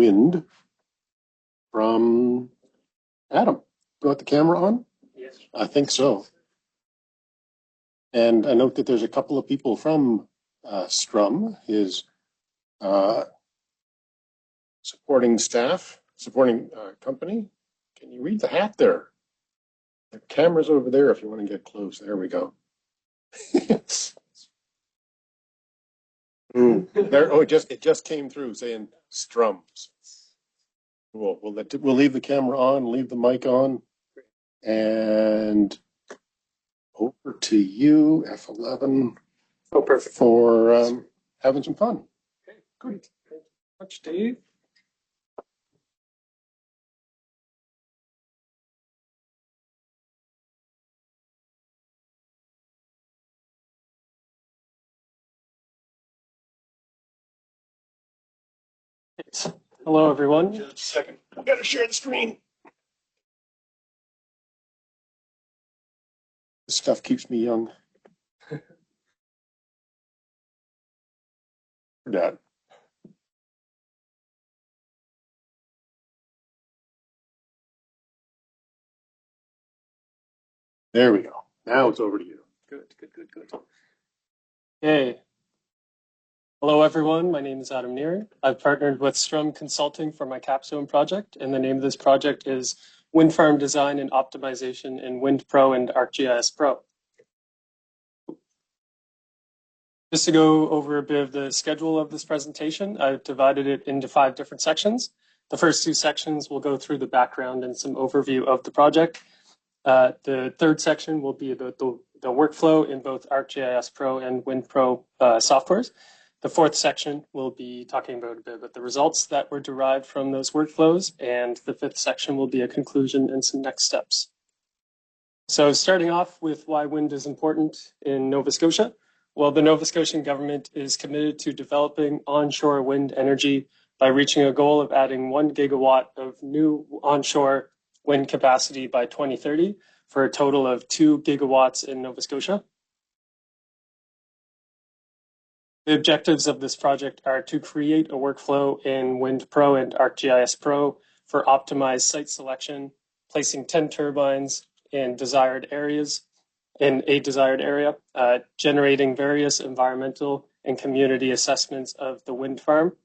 wind from Adam. Do you want the camera on? Yes. I think so. And I note that there's a couple of people from Strum, his supporting staff, supporting company. Can you read the hat there? The camera's over there if you want to get close. There we go. There. Oh, it just came through saying Strums. Cool. We'll leave the camera on, leave the mic on, and over to you, F11. Oh, perfect. For having some fun. Okay, great. Thank you so much, Dave. Hello, everyone. Just a second. I've got to share the screen. This stuff keeps me young. Dad. There we go. Now it's over to you. Good. Hey. Hello, everyone. My name is Adam Neary. I've partnered with Strum Consulting for my Capstone project, and the name of this project is Wind Farm Design and Optimization in WindPRO and ArcGIS Pro. Just to go over a bit of the schedule of this presentation, I've divided it into 5 different sections. The first 2 sections will go through the background and some overview of the project. The third section will be about the workflow in both ArcGIS Pro and WindPRO softwares. The fourth section will be talking about a bit about the results that were derived from those workflows, and the 5th section will be a conclusion and some next steps. So starting off with why wind is important in Nova Scotia. Well, the Nova Scotian government is committed to developing onshore wind energy by reaching a goal of adding 1 gigawatt of new onshore wind capacity by 2030 for a total of 2 gigawatts in Nova Scotia. The objectives of this project are to create a workflow in WindPRO and ArcGIS Pro for optimized site selection, placing 10 turbines in desired areas, in a desired area, generating various environmental and community assessments of the wind farm.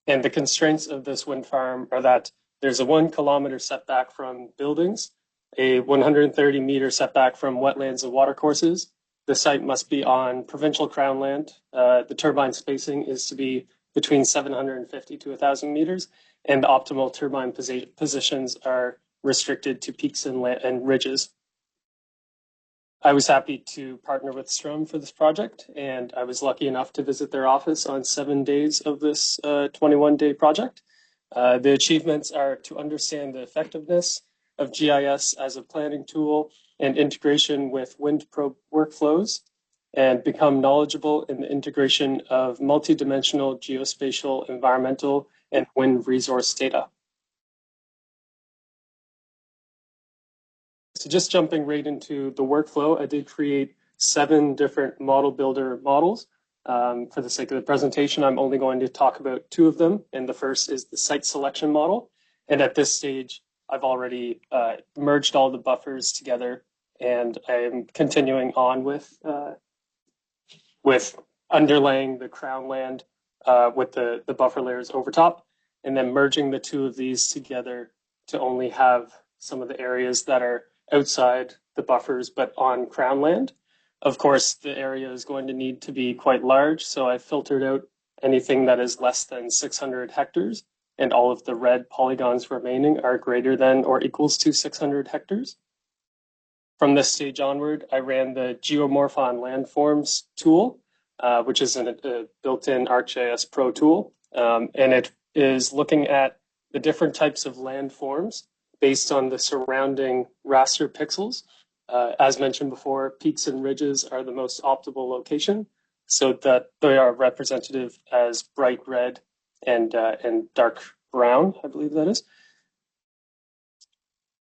And the constraints of this wind farm are that there's a 1 kilometer setback from buildings, a 130 meter setback from wetlands and watercourses. The site must be on provincial crown land. The turbine spacing is to be between 750 to 1,000 meters, and the optimal turbine positions are restricted to peaks and ridges. I was happy to partner with Strum for this project, and I was lucky enough to visit their office on 7 days of this 21-day project. The achievements are to understand the effectiveness of GIS as a planning tool and integration with WindPRO workflows, and become knowledgeable in the integration of multidimensional geospatial, environmental, and wind resource data. So just jumping right into the workflow, I did create 7 different model builder models. For the sake of the presentation, I'm only going to talk about 2 of them, and the first is the site selection model. And at this stage, I've already merged all the buffers together, and I'm continuing on with underlaying the crown land with the buffer layers over top, and then merging the 2 of these together to only have some of the areas that are outside the buffers but on crown land. Of course, the area is going to need to be quite large, so I filtered out anything that is less than 600 hectares, and all of the red polygons remaining are greater than or equals to 600 hectares. From this stage onward, I ran the Geomorphon Landforms tool, which is a built-in ArcGIS Pro tool, and it is looking at the different types of landforms based on the surrounding raster pixels. As mentioned before, peaks and ridges are the most optimal location, so that they are representative as bright red and dark brown, I believe that is.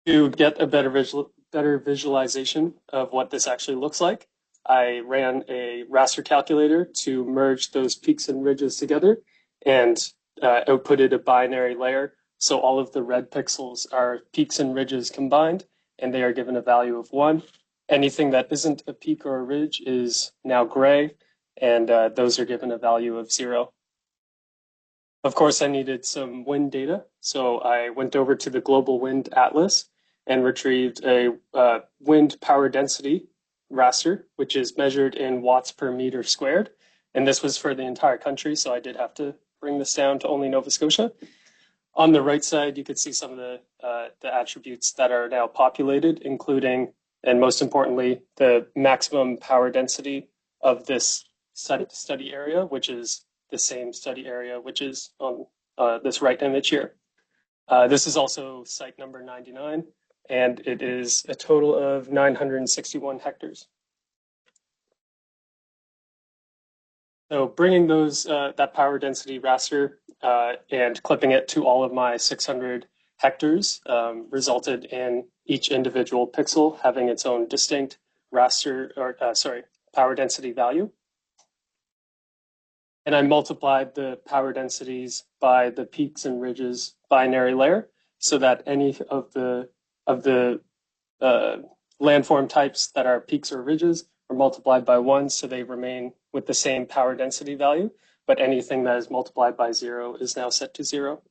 To get a better visualization of what this actually looks like, I ran a raster calculator to merge those peaks and ridges together and outputted a binary layer. So all of the red pixels are peaks and ridges combined, and they are given a value of 1. Anything that isn't a peak or a ridge is now gray, and those are given a value of 0. Of course, I needed some wind data, so I went over to the Global Wind Atlas and retrieved a wind power density raster, which is measured in watts per meter squared. And this was for the entire country, so I did have to bring this down to only Nova Scotia. On the right side, you could see some of the attributes that are now populated, including, and most importantly, the maximum power density of this study area, which is the same study area, which is on this right image here. This is also site number 99, and it is a total of 961 hectares. So bringing those that power density raster and clipping it to all of my 600 hectares resulted in each individual pixel having its own distinct raster, or power density value. And I multiplied the power densities by the peaks and ridges binary layer so that any of the landform types that are peaks or ridges are multiplied by 1, so they remain with the same power density value, but anything that is multiplied by 0 is now set to 0.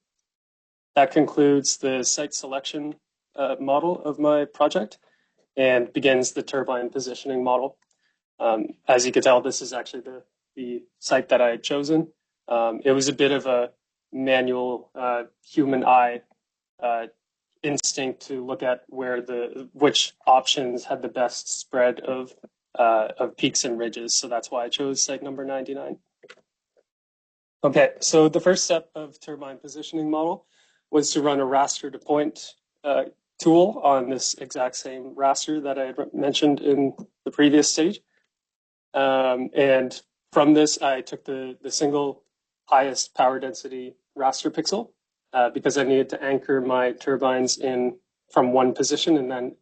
That concludes the site selection model of my project and begins the turbine positioning model. As you can tell, this is actually the site that I had chosen. It was a bit of a manual human eye instinct to look at which options had the best spread of peaks and ridges. So that's why I chose site number 99. Okay, so the first step of turbine positioning model was to run a raster to point tool on this exact same raster that I had mentioned in the previous stage. And from this, I took the single highest power density raster pixel because I needed to anchor my turbines in from one position and then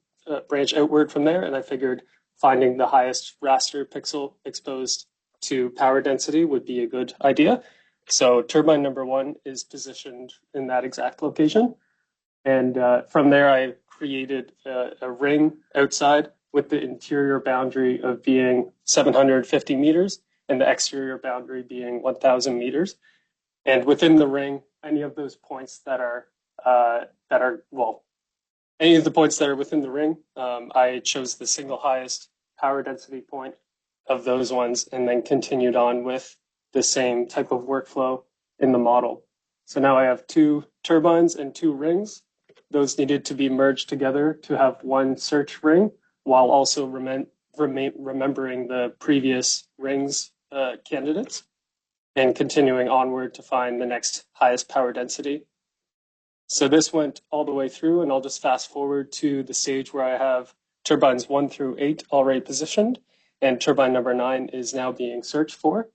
branch outward from there. And I figured finding the highest raster pixel exposed to power density would be a good idea. So turbine number 1 is positioned in that exact location. And from there, I created a ring outside with the interior boundary of being 750 meters and the exterior boundary being 1,000 meters. And within the ring, any of those points that are any of the points that are within the ring, I chose the single highest power density point of those ones and then continued on with the same type of workflow in the model. So now I have 2 turbines and 2 rings. Those needed to be merged together to have one search ring while also remembering the previous rings candidates and continuing onward to find the next highest power density. So this went all the way through, and I'll just fast forward to the stage where I have turbines 1 through 8 already positioned, and turbine number 9 is now being searched for.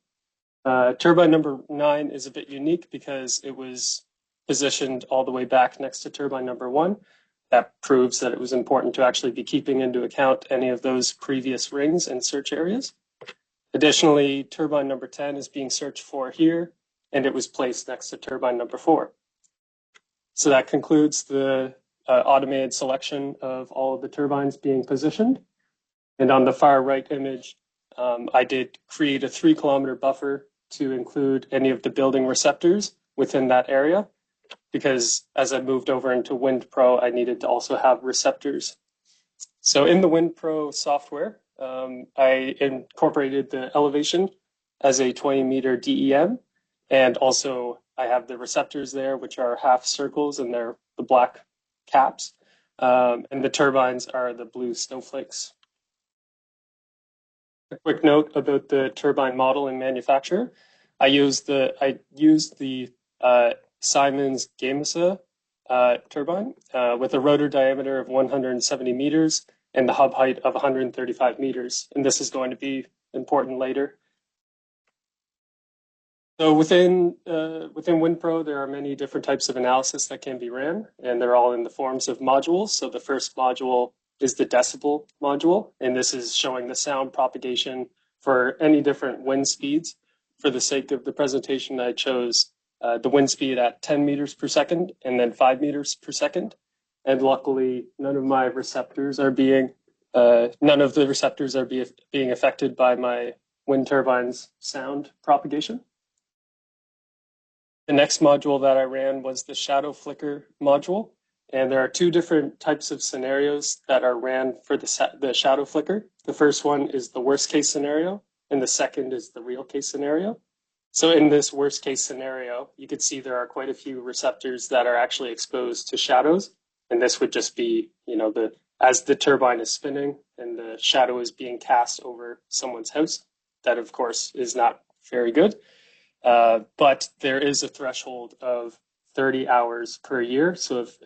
Turbine number 9 is a bit unique because it was positioned all the way back next to turbine number 1. That proves that it was important to actually be keeping into account any of those previous rings and search areas. Additionally, turbine number 10 is being searched for here, and it was placed next to turbine number 4. So that concludes the automated selection of all of the turbines being positioned. And on the far right image, I did create a 3-kilometer buffer to include any of the building receptors within that area, because as I moved over into WindPRO, I needed to also have receptors. So in the WindPRO software, I incorporated the elevation as a 20-meter DEM, and also I have the receptors there, which are half circles, and they're the black caps, and the turbines are the blue snowflakes. A quick note about the turbine model and manufacturer. I used the Siemens Gamesa turbine with a rotor diameter of 170 meters and the hub height of 135 meters. And this is going to be important later. So within WindPRO, there are many different types of analysis that can be ran, and they're all in the forms of modules. So the first module is the decibel module, and this is showing the sound propagation for any different wind speeds. For the sake of the presentation, I chose the wind speed at 10 meters per second and then 5 meters per second. And luckily, none of the receptors are being affected by my wind turbine's sound propagation. The next module that I ran was the shadow flicker module. And there are two different types of scenarios that are ran for the shadow flicker. The first one is the worst case scenario, and the second is the real case scenario. So in this worst case scenario, you could see there are quite a few receptors that are actually exposed to shadows. And this would just be, as the turbine is spinning and the shadow is being cast over someone's house. That, of course, is not very good. But there is a threshold of 30 hours per year. So if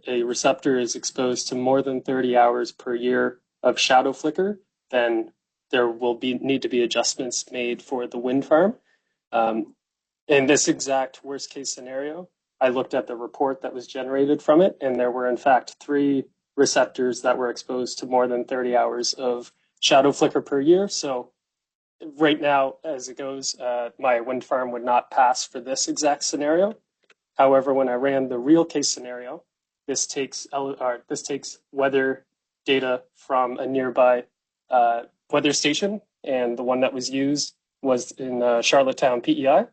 a receptor is exposed to more than 30 hours per year of shadow flicker, then there will need to be adjustments made for the wind farm. In this exact worst case scenario, I looked at the report that was generated from it, and there were in fact 3 receptors that were exposed to more than 30 hours of shadow flicker per year. So right now, as it goes, my wind farm would not pass for this exact scenario. However, when I ran the real case scenario, this takes weather data from a nearby weather station, and the one that was used was in Charlottetown, PEI.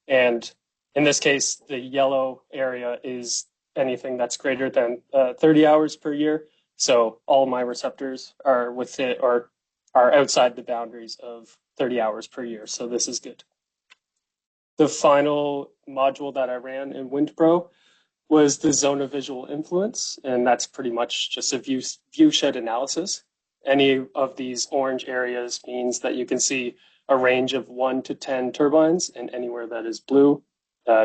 And in this case, the yellow area is anything that's greater than 30 hours per year. So all my receptors are within or are outside the boundaries of 30 hours per year. So this is good. The final module that I ran in WindPRO was the zone of visual influence, and that's pretty much just a viewshed analysis. Any of these orange areas means that you can see a range of 1 to 10 turbines, and anywhere that is blue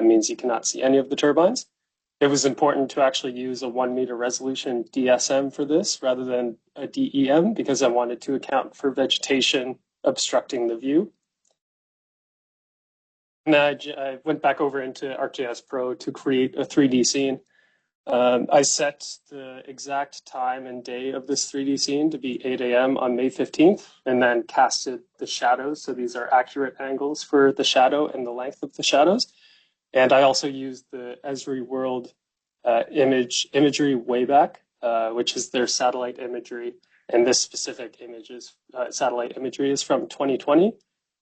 means you cannot see any of the turbines. It was important to actually use a 1 meter resolution DSM for this rather than a DEM because I wanted to account for vegetation obstructing the view. And I went back over into ArcGIS Pro to create a 3D scene. I set the exact time and day of this 3D scene to be 8 a.m. on May 15th, and then casted the shadows. So these are accurate angles for the shadow and the length of the shadows. And I also used the Esri World imagery Wayback, which is their satellite imagery. And this specific satellite imagery is from 2020,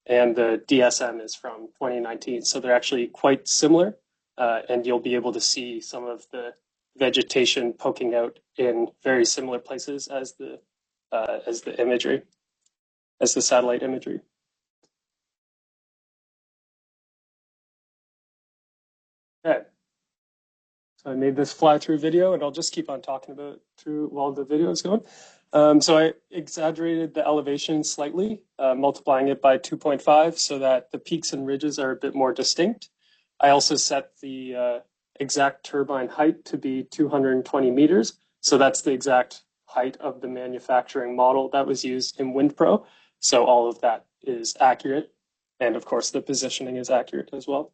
and the DSM is from 2019. So they're actually quite similar, and you'll be able to see some of the vegetation poking out in very similar places as the imagery, as the satellite imagery. Okay. So I made this fly-through video, and I'll just keep on talking about it through while the video is going. So I exaggerated the elevation slightly, multiplying it by 2.5 so that the peaks and ridges are a bit more distinct. I also set the exact turbine height to be 220 meters. So that's the exact height of the manufacturing model that was used in WindPRO. So all of that is accurate. And of course, the positioning is accurate as well.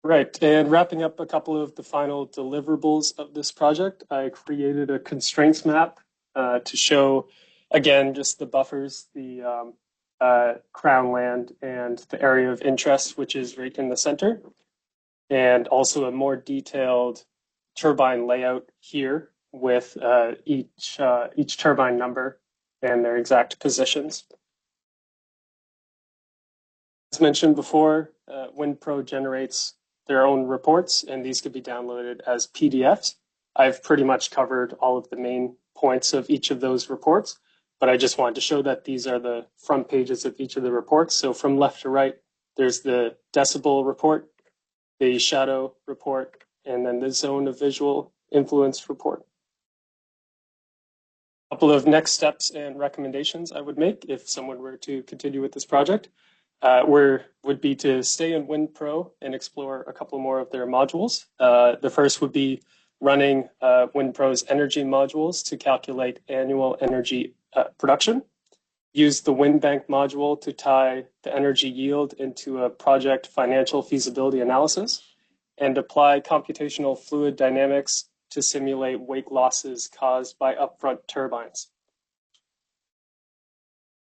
Right, and wrapping up a couple of the final deliverables of this project, I created a constraints map to show, again, just the buffers, the crown land and the area of interest, which is right in the center, and also a more detailed turbine layout here with each turbine number and their exact positions. As mentioned before, WindPRO generates their own reports, and these could be downloaded as PDFs. I've pretty much covered all of the main points of each of those reports, but I just wanted to show that these are the front pages of each of the reports. So from left to right, there's the decibel report, the shadow report, and then the zone of visual influence report. A couple of next steps and recommendations I would make if someone were to continue with this project. Would be to stay in WindPRO and explore a couple more of their modules. The first would be running WindPRO's energy modules to calculate annual energy production. Use the WindBank module to tie the energy yield into a project financial feasibility analysis, and apply computational fluid dynamics to simulate wake losses caused by upfront turbines.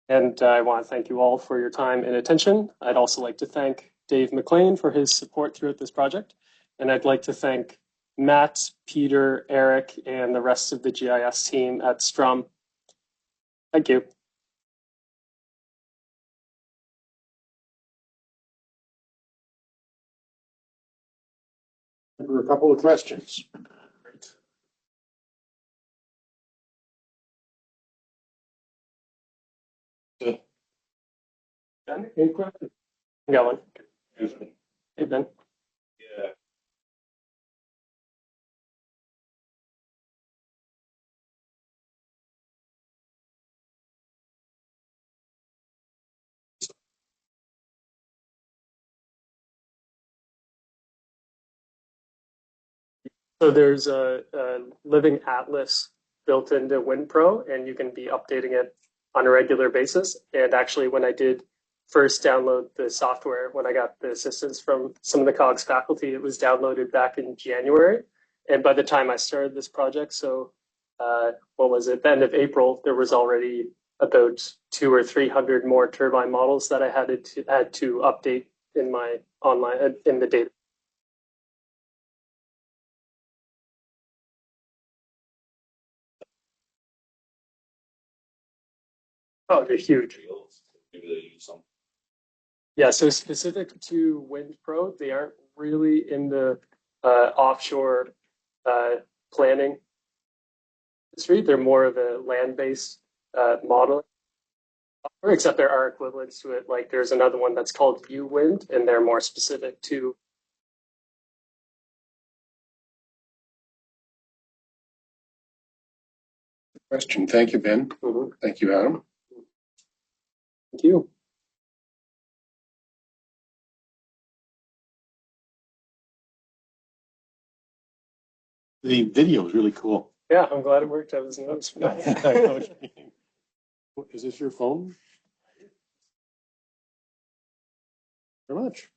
And I want to thank you all for your time and attention. I'd also like to thank Dave McLean for his support throughout this project. And I'd like to thank Matt, Peter, Eric, and the rest of the GIS team at Strum. Thank you. There were a couple of questions. Ben, any questions? Got one. Hey, Ben. Yeah. So there's a living atlas built into WindPRO, and you can be updating it on a regular basis. And actually, when I did first download the software, when I got the assistance from some of the COGS faculty, it was downloaded back in January. And by the time I started this project, so what was it, the end of April, there was already about 200 or 300 more turbine models that I had to update in my online in the data. Oh, they're huge. Maybe they use some. Yeah, so specific to WindPRO, they aren't really in the offshore planning industry. They're more of a land-based model, except there are equivalents to it. Like there's another one that's called UWind, and they're more specific to. Question. Thank you, Ben. Mhm. Thank you, Adam. Thank you. The video is really cool. Yeah, I'm glad it worked. I was nervous. Is this your phone? Very much.